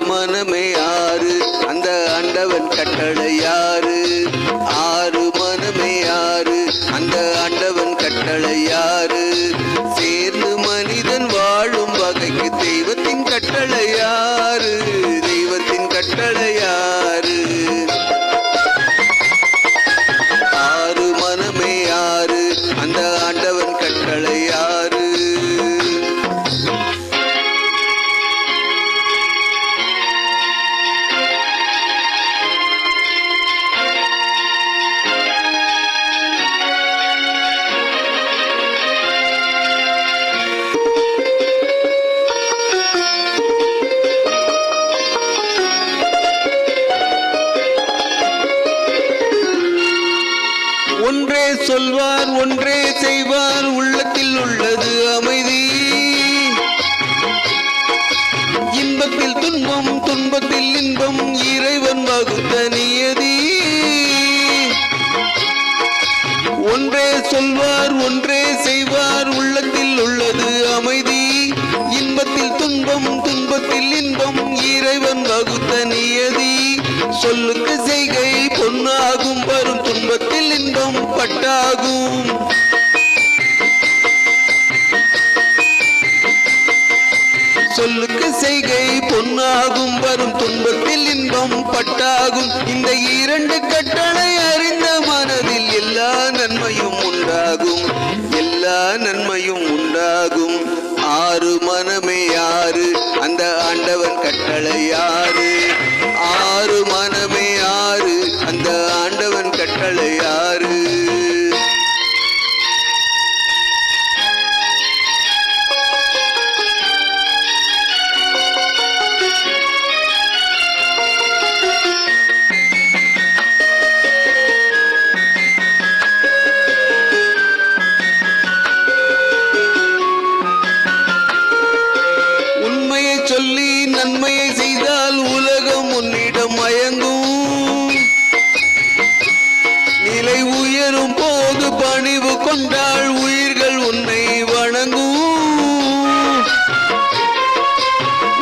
மனமே ஆறு அந்த ஆண்டவன் கட்டளை யாரு? ஆறு மனமே ஆறு அந்த ஆண்டவன் கட்டளை யாரு? சேர்ந்து மனிதன் வாழும் வகைக்கு தெய்வத்தின் கட்டளை யாரு? தெய்வத்தின் கட்டளை யாரு? ஆறு மனமே ஆறு அந்த ஆண்டவன் கட்டளை யாரு? ஒன்றே சொல்வார் ஒன்றே செய்வார், உள்ளத்தில் உள்ளது அமைதி. இன்பத்தில் துன்பம் துன்பத்தில் இன்பம், இறைவன் வகுத்த நியதி. ஒன்றே சொல்வார் ஒன்றே செய்வார், உள்ளத்தில் உள்ளது அமைதி. இன்பத்தில் துன்பம் துன்பத்தில் இன்பம், இறைவன் வகுத்த நியதி. சொல்லுக்கு செய்கை பொன்னாகும், வரும் துன்பத்தில் இன்பம் பட்டாகும். சொல்லுக்கு செய்கை பொன்னாகும், வரும் துன்பத்தில் இன்பம் பட்டாகும். இந்த இரண்டு கட்டளை அறிந்த மனதில் எல்லா நன்மையும் உண்டாகும், எல்லா நன்மையும் உண்டாகும். ஆறு மனமே ஆறு அந்த ஆண்டவன் கட்டளை யாரு? ஆறு மனமே ஆறு அந்த ஆண்டவன் கட்டளை யாரு? உண்மையை சொல்லி நன்மையை செய்தால் உலகம் உன்னிடம் மயங்கும். நிலை உயரும் போது பணிவு கொண்டால் உயிர்கள் உன்னை வணங்கும்.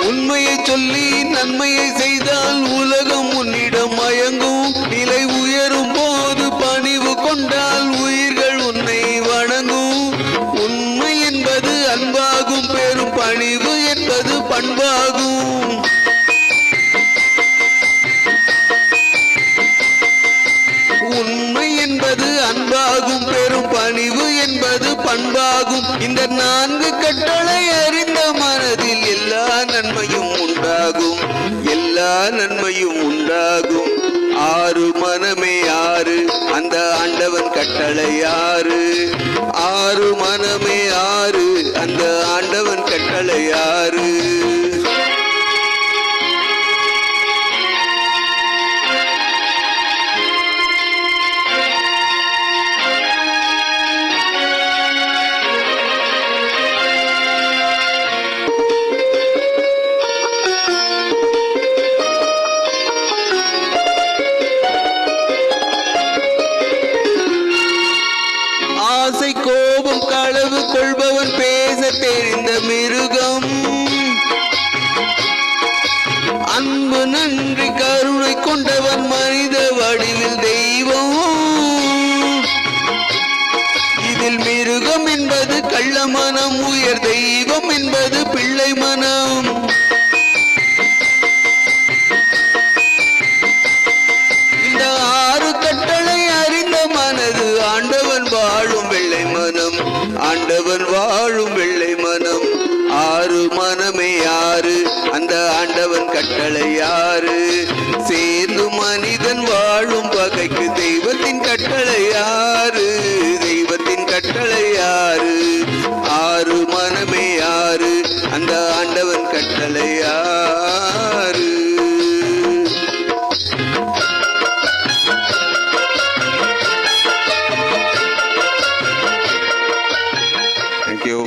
உண்மையை சொல்லி நன்மையை செய்தால் உலகம் உன்னிடம் மயங்கும். நிலை உயரும் போது பணிவு கொண்டால் உயிர்கள் உன்னை வணங்கும். உண்மை என்பது அன்பாகும், பெரும் பணிவு என்பது பண்பாகும். உண்மை என்பது அன்பாகும், பெரும் பணிவு என்பது பண்பாகும். இந்த நான்கு கட்டளை அறிந்த மனதில் எல்லா நன்மையும் உண்டாகும், எல்லா நன்மையும் உண்டாகும். ஆறு மனமே ஆறு அந்த ஆண்டவன் கட்டளை யாரு? ஆறு மனமே ஆறு அந்த ஆண்டவன் கட்டளை யாரு? ஆசை கோபம் களவு கொள்பவன் பேச தெரிந்த மிருகம். அன்பு நன்றி கருணை கொண்டவன் மனித வடிவில் தெய்வம். இதில் மிருகம் என்பது கள்ள மனம், உயர் தெய்வம் என்பது பிள்ளை மனம். இந்த ஆறு கட்டளை அறிந்த மனது ஆண்டவன் வாழும் வெள்ளை மனம், ஆண்டவன் வாழும் வெள்ளை மனம். ஆறு மனமே ஆறு அந்த ஆண்டவன் கட்டளை யாரு? சேர்ந்து மனிதன் வாழும் வகைக்கு தெய்வத்தின் கட்டளை யாரு? தெய்வத்தின் கட்டளை யாரு? ஆறு மனமே ஆறு அந்த ஆண்டவன் கட்டளை யாரு? தேங்க்யூ.